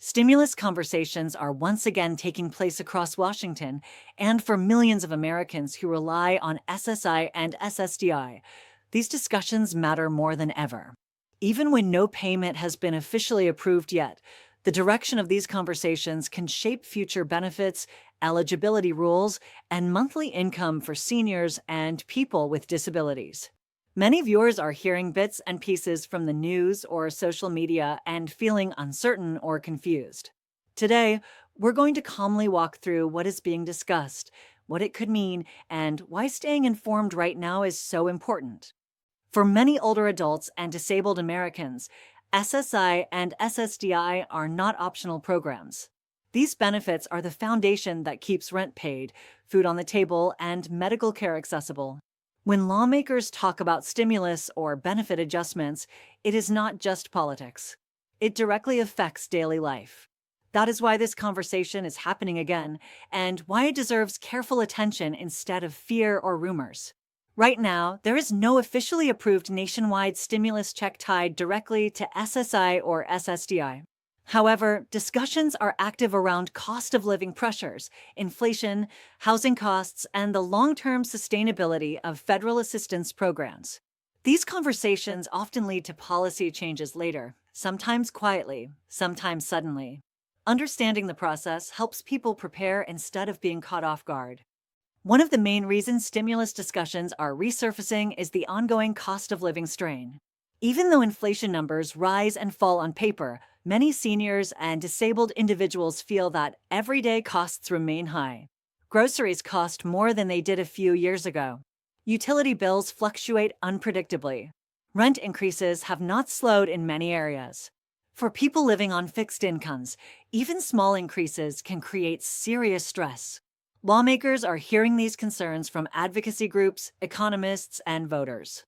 Stimulus conversations are once again taking place across Washington and for millions of Americans who rely on SSI and SSDI. These discussions matter more than ever. Even when no payment has been officially approved yet, the direction of these conversations can shape future benefits, eligibility rules, and monthly income for seniors and people with disabilities. Many viewers are hearing bits and pieces from the news or social media and feeling uncertain or confused. Today, we're going to calmly walk through what is being discussed, what it could mean, and why staying informed right now is so important. For many older adults and disabled Americans, SSI and SSDI are not optional programs. These benefits are the foundation that keeps rent paid, food on the table, and medical care accessible. When lawmakers talk about stimulus or benefit adjustments, it is not just politics. It directly affects daily life. That is why this conversation is happening again, and why it deserves careful attention instead of fear or rumors. Right now, there is no officially approved nationwide stimulus check tied directly to SSI or SSDI. However, discussions are active around cost of living pressures, inflation, housing costs, and the long-term sustainability of federal assistance programs. These conversations often lead to policy changes later, sometimes quietly, sometimes suddenly. Understanding the process helps people prepare instead of being caught off guard. One of the main reasons stimulus discussions are resurfacing is the ongoing cost of living strain. Even though inflation numbers rise and fall on paper, many seniors and disabled individuals feel that everyday costs remain high. Groceries cost more than they did a few years ago. Utility bills fluctuate unpredictably. Rent increases have not slowed in many areas. For people living on fixed incomes, even small increases can create serious stress. Lawmakers are hearing these concerns from advocacy groups, economists, and voters.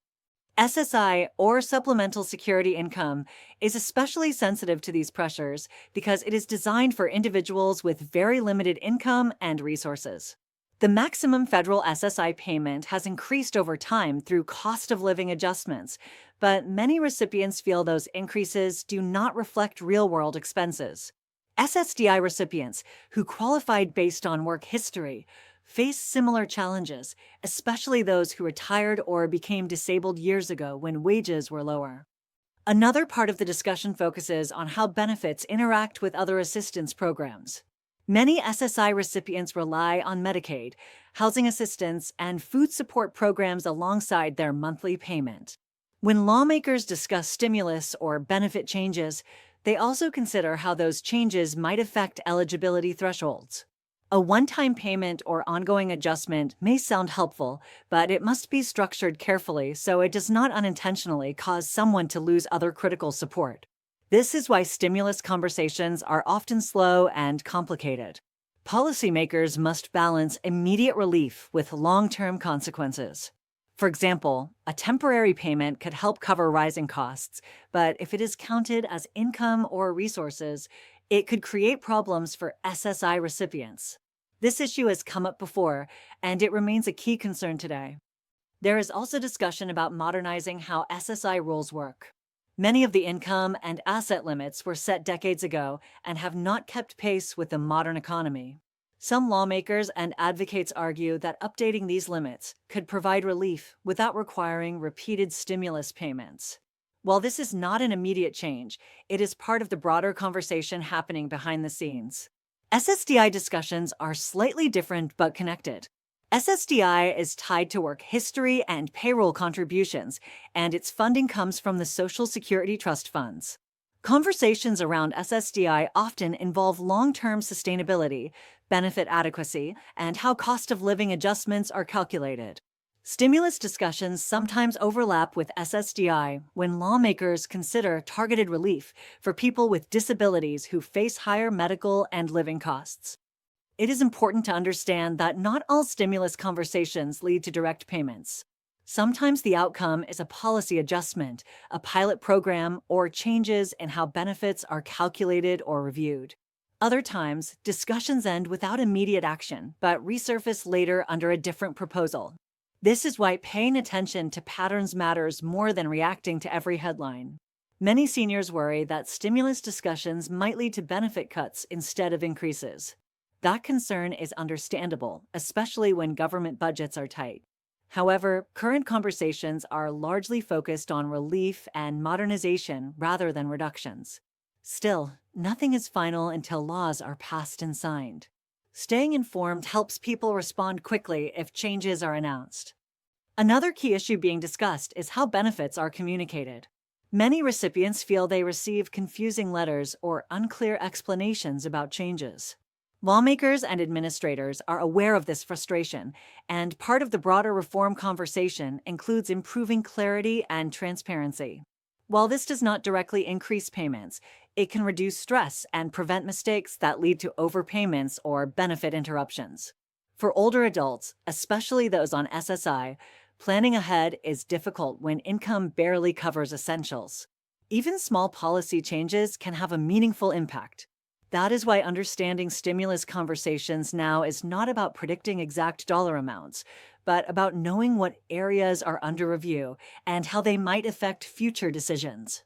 SSI, or Supplemental Security Income, is especially sensitive to these pressures because it is designed for individuals with very limited income and resources. The maximum federal SSI payment has increased over time through cost of living adjustments, but many recipients feel those increases do not reflect real-world expenses. SSDI recipients, who qualified based on work history, face similar challenges, especially those who retired or became disabled years ago when wages were lower. Another part of the discussion focuses on how benefits interact with other assistance programs. Many SSI recipients rely on Medicaid, housing assistance, and food support programs alongside their monthly payment. When lawmakers discuss stimulus or benefit changes, they also consider how those changes might affect eligibility thresholds. A one-time payment or ongoing adjustment may sound helpful, but it must be structured carefully so it does not unintentionally cause someone to lose other critical support. This is why stimulus conversations are often slow and complicated. Policymakers must balance immediate relief with long-term consequences. For example, a temporary payment could help cover rising costs, but if it is counted as income or resources, it could create problems for SSI recipients. This issue has come up before, and it remains a key concern today. There is also discussion about modernizing how SSI rules work. Many of the income and asset limits were set decades ago and have not kept pace with the modern economy. Some lawmakers and advocates argue that updating these limits could provide relief without requiring repeated stimulus payments. While this is not an immediate change, it is part of the broader conversation happening behind the scenes. SSDI discussions are slightly different but connected. SSDI is tied to work history and payroll contributions, and its funding comes from the Social Security Trust funds. Conversations around SSDI often involve long-term sustainability, benefit adequacy, and how cost of living adjustments are calculated. Stimulus discussions sometimes overlap with SSDI when lawmakers consider targeted relief for people with disabilities who face higher medical and living costs. It is important to understand that not all stimulus conversations lead to direct payments. Sometimes the outcome is a policy adjustment, a pilot program, or changes in how benefits are calculated or reviewed. Other times, discussions end without immediate action, but resurface later under a different proposal. This is why paying attention to patterns matters more than reacting to every headline. Many seniors worry that stimulus discussions might lead to benefit cuts instead of increases. That concern is understandable, especially when government budgets are tight. However, current conversations are largely focused on relief and modernization rather than reductions. Still, nothing is final until laws are passed and signed. Staying informed helps people respond quickly if changes are announced. Another key issue being discussed is how benefits are communicated. Many recipients feel they receive confusing letters or unclear explanations about changes. Lawmakers and administrators are aware of this frustration, and part of the broader reform conversation includes improving clarity and transparency. While this does not directly increase payments, it can reduce stress and prevent mistakes that lead to overpayments or benefit interruptions. For older adults, especially those on SSI, planning ahead is difficult when income barely covers essentials. Even small policy changes can have a meaningful impact. That is why understanding stimulus conversations now is not about predicting exact dollar amounts, but about knowing what areas are under review and how they might affect future decisions.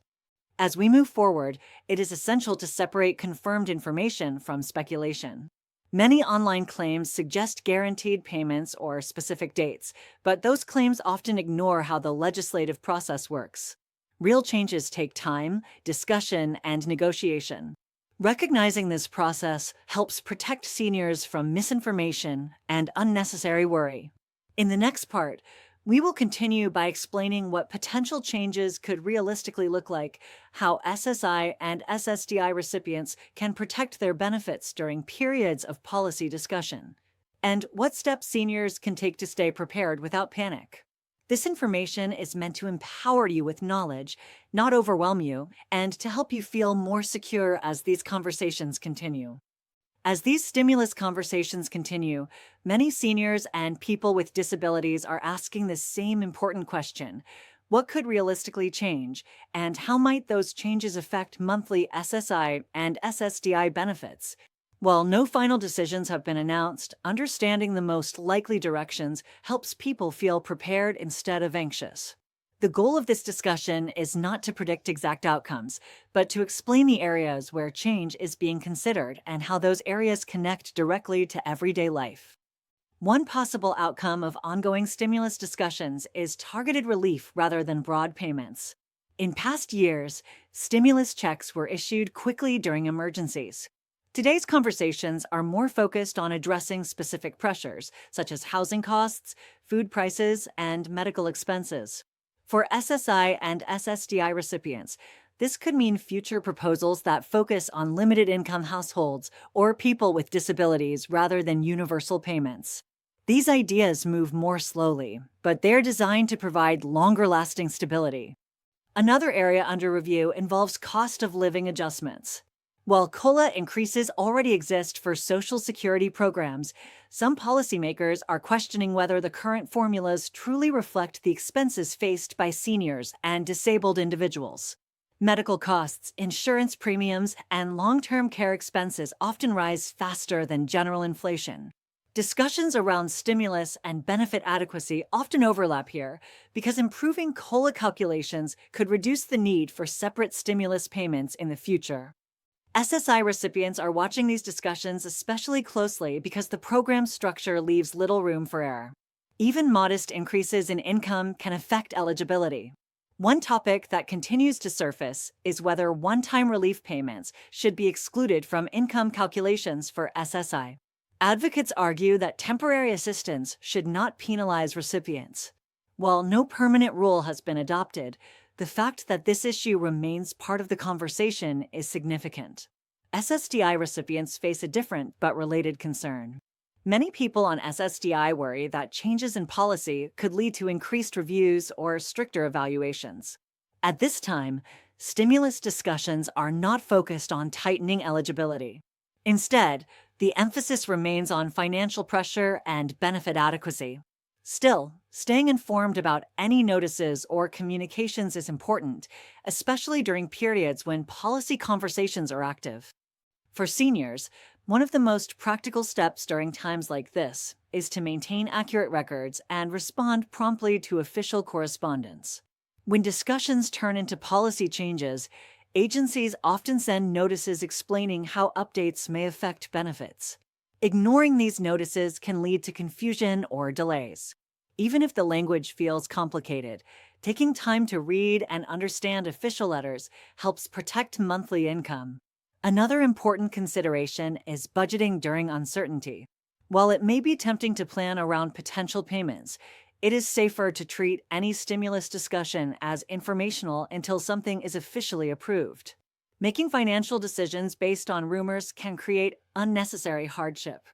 As we move forward, it is essential to separate confirmed information from speculation. Many online claims suggest guaranteed payments or specific dates, but those claims often ignore how the legislative process works. Real changes take time, discussion, and negotiation. Recognizing this process helps protect seniors from misinformation and unnecessary worry. In the next part, we will continue by explaining what potential changes could realistically look like, how SSI and SSDI recipients can protect their benefits during periods of policy discussion, and what steps seniors can take to stay prepared without panic. This information is meant to empower you with knowledge, not overwhelm you, and to help you feel more secure as these conversations continue. As these stimulus conversations continue, many seniors and people with disabilities are asking the same important question: what could realistically change, and how might those changes affect monthly SSI and SSDI benefits? While no final decisions have been announced, understanding the most likely directions helps people feel prepared instead of anxious. The goal of this discussion is not to predict exact outcomes, but to explain the areas where change is being considered and how those areas connect directly to everyday life. One possible outcome of ongoing stimulus discussions is targeted relief rather than broad payments. In past years, stimulus checks were issued quickly during emergencies. Today's conversations are more focused on addressing specific pressures, such as housing costs, food prices, and medical expenses. For SSI and SSDI recipients, this could mean future proposals that focus on limited-income households or people with disabilities rather than universal payments. These ideas move more slowly, but they're designed to provide longer-lasting stability. Another area under review involves cost of living adjustments. While COLA increases already exist for Social Security programs, some policymakers are questioning whether the current formulas truly reflect the expenses faced by seniors and disabled individuals. Medical costs, insurance premiums, and long-term care expenses often rise faster than general inflation. Discussions around stimulus and benefit adequacy often overlap here because improving COLA calculations could reduce the need for separate stimulus payments in the future. SSI recipients are watching these discussions especially closely because the program structure leaves little room for error. Even modest increases in income can affect eligibility. One topic that continues to surface is whether one-time relief payments should be excluded from income calculations for SSI. Advocates argue that temporary assistance should not penalize recipients. While no permanent rule has been adopted, the fact that this issue remains part of the conversation is significant. SSDI recipients face a different but related concern. Many people on SSDI worry that changes in policy could lead to increased reviews or stricter evaluations. At this time, stimulus discussions are not focused on tightening eligibility. Instead, the emphasis remains on financial pressure and benefit adequacy. Still, staying informed about any notices or communications is important, especially during periods when policy conversations are active. For seniors, one of the most practical steps during times like this is to maintain accurate records and respond promptly to official correspondence. When discussions turn into policy changes, agencies often send notices explaining how updates may affect benefits. Ignoring these notices can lead to confusion or delays. Even if the language feels complicated, taking time to read and understand official letters helps protect monthly income. Another important consideration is budgeting during uncertainty. While it may be tempting to plan around potential payments, it is safer to treat any stimulus discussion as informational until something is officially approved. Making financial decisions based on rumors can create unnecessary hardship.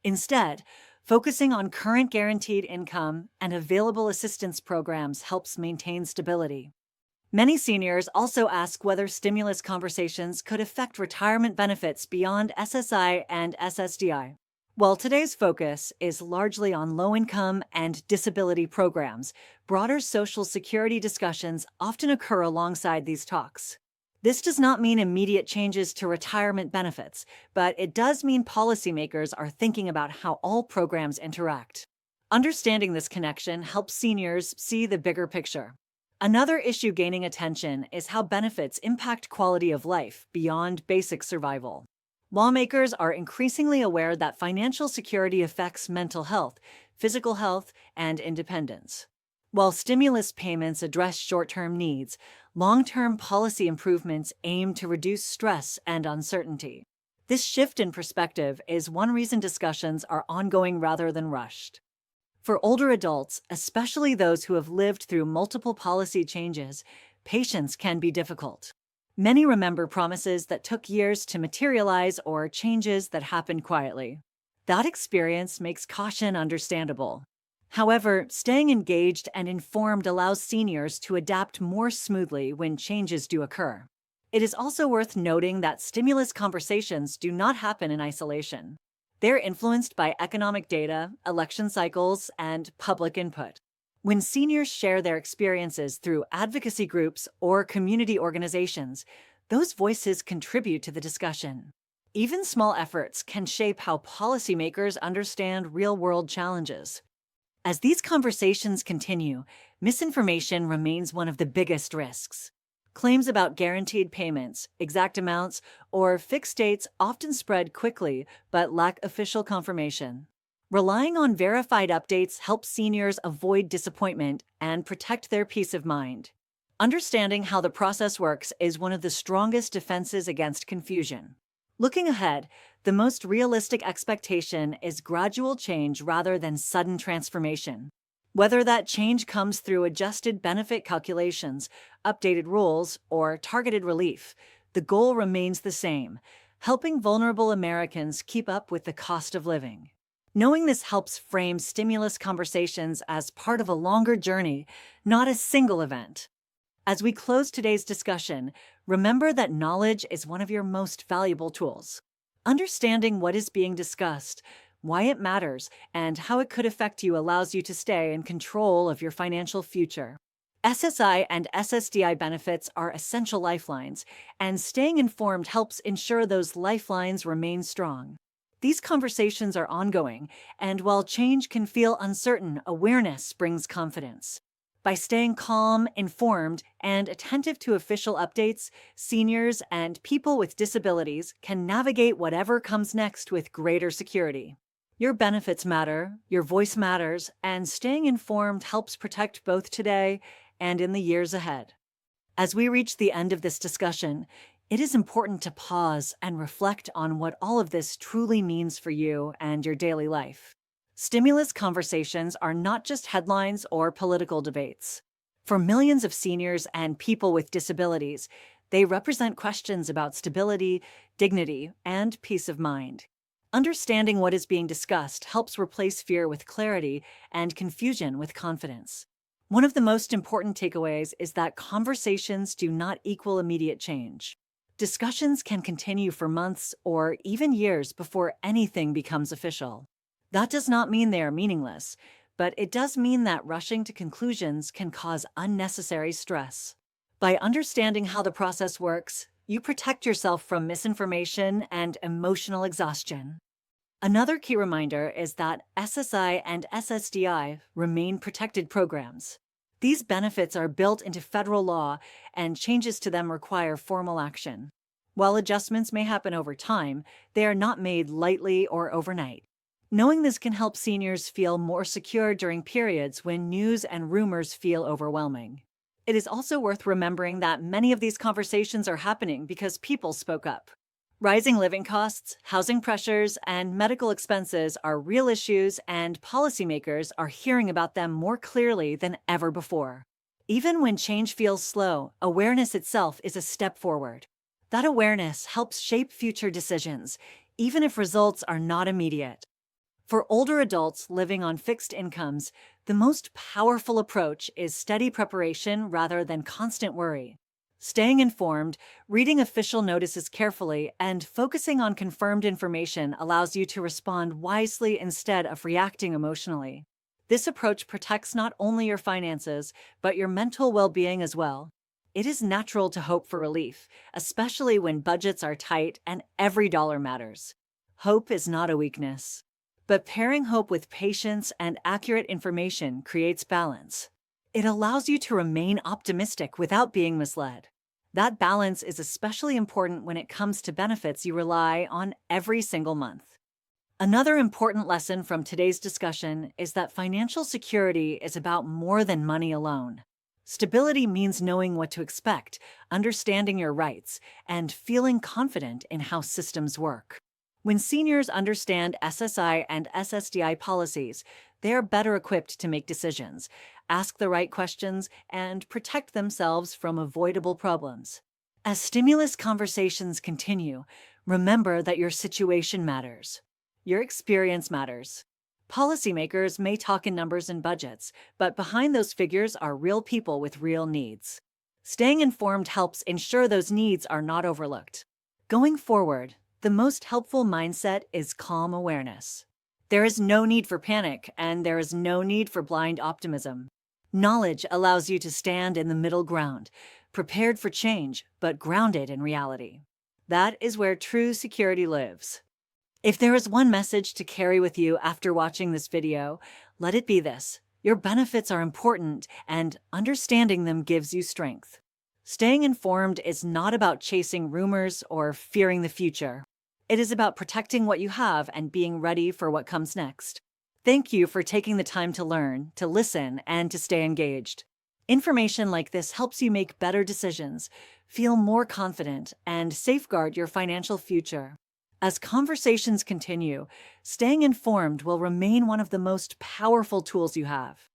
Instead, focusing on current guaranteed income and available assistance programs helps maintain stability. Many seniors also ask whether stimulus conversations could affect retirement benefits beyond SSI and SSDI. While today's focus is largely on low-income and disability programs, broader Social Security discussions often occur alongside these talks. This does not mean immediate changes to retirement benefits, but it does mean policymakers are thinking about how all programs interact. Understanding this connection helps seniors see the bigger picture. Another issue gaining attention is how benefits impact quality of life beyond basic survival. Lawmakers are increasingly aware that financial security affects mental health, physical health, and independence. While stimulus payments address short-term needs, long-term policy improvements aim to reduce stress and uncertainty. This shift in perspective is one reason discussions are ongoing rather than rushed. For older adults, especially those who have lived through multiple policy changes, patience can be difficult. Many remember promises that took years to materialize or changes that happened quietly. That experience makes caution understandable. However, staying engaged and informed allows seniors to adapt more smoothly when changes do occur. It is also worth noting that stimulus conversations do not happen in isolation. They're influenced by economic data, election cycles, and public input. When seniors share their experiences through advocacy groups or community organizations, those voices contribute to the discussion. Even small efforts can shape how policymakers understand real-world challenges. As these conversations continue, misinformation remains one of the biggest risks. Claims about guaranteed payments, exact amounts, or fixed dates often spread quickly but lack official confirmation. Relying on verified updates helps seniors avoid disappointment and protect their peace of mind. Understanding how the process works is one of the strongest defenses against confusion. Looking ahead, the most realistic expectation is gradual change rather than sudden transformation. Whether that change comes through adjusted benefit calculations, updated rules, or targeted relief, the goal remains the same: helping vulnerable Americans keep up with the cost of living. Knowing this helps frame stimulus conversations as part of a longer journey, not a single event. As we close today's discussion, remember that knowledge is one of your most valuable tools. Understanding what is being discussed, why it matters, and how it could affect you allows you to stay in control of your financial future. SSI and SSDI benefits are essential lifelines, and staying informed helps ensure those lifelines remain strong. These conversations are ongoing, and while change can feel uncertain, awareness brings confidence. By staying calm, informed, and attentive to official updates, seniors and people with disabilities can navigate whatever comes next with greater security. Your benefits matter, your voice matters, and staying informed helps protect both today and in the years ahead. As we reach the end of this discussion, it is important to pause and reflect on what all of this truly means for you and your daily life. Stimulus conversations are not just headlines or political debates. For millions of seniors and people with disabilities, they represent questions about stability, dignity, and peace of mind. Understanding what is being discussed helps replace fear with clarity and confusion with confidence. One of the most important takeaways is that conversations do not equal immediate change. Discussions can continue for months or even years before anything becomes official. That does not mean they are meaningless, but it does mean that rushing to conclusions can cause unnecessary stress. By understanding how the process works, you protect yourself from misinformation and emotional exhaustion. Another key reminder is that SSI and SSDI remain protected programs. These benefits are built into federal law, and changes to them require formal action. While adjustments may happen over time, they are not made lightly or overnight. Knowing this can help seniors feel more secure during periods when news and rumors feel overwhelming. It is also worth remembering that many of these conversations are happening because people spoke up. Rising living costs, housing pressures, and medical expenses are real issues, and policymakers are hearing about them more clearly than ever before. Even when change feels slow, awareness itself is a step forward. That awareness helps shape future decisions, even if results are not immediate. For older adults living on fixed incomes, the most powerful approach is steady preparation rather than constant worry. Staying informed, reading official notices carefully, and focusing on confirmed information allows you to respond wisely instead of reacting emotionally. This approach protects not only your finances, but your mental well-being as well. It is natural to hope for relief, especially when budgets are tight and every dollar matters. Hope is not a weakness. But pairing hope with patience and accurate information creates balance. It allows you to remain optimistic without being misled. That balance is especially important when it comes to benefits you rely on every single month. Another important lesson from today's discussion is that financial security is about more than money alone. Stability means knowing what to expect, understanding your rights, and feeling confident in how systems work. When seniors understand SSI and SSDI policies, they are better equipped to make decisions, ask the right questions, and protect themselves from avoidable problems. As stimulus conversations continue, remember that your situation matters. Your experience matters. Policymakers may talk in numbers and budgets, but behind those figures are real people with real needs. Staying informed helps ensure those needs are not overlooked. Going forward, the most helpful mindset is calm awareness. There is no need for panic, and there is no need for blind optimism. Knowledge allows you to stand in the middle ground, prepared for change, but grounded in reality. That is where true security lives. If there is one message to carry with you after watching this video, let it be this: your benefits are important, and understanding them gives you strength. Staying informed is not about chasing rumors or fearing the future. It is about protecting what you have and being ready for what comes next. Thank you for taking the time to learn, to listen, and to stay engaged. Information like this helps you make better decisions, feel more confident, and safeguard your financial future. As conversations continue, staying informed will remain one of the most powerful tools you have.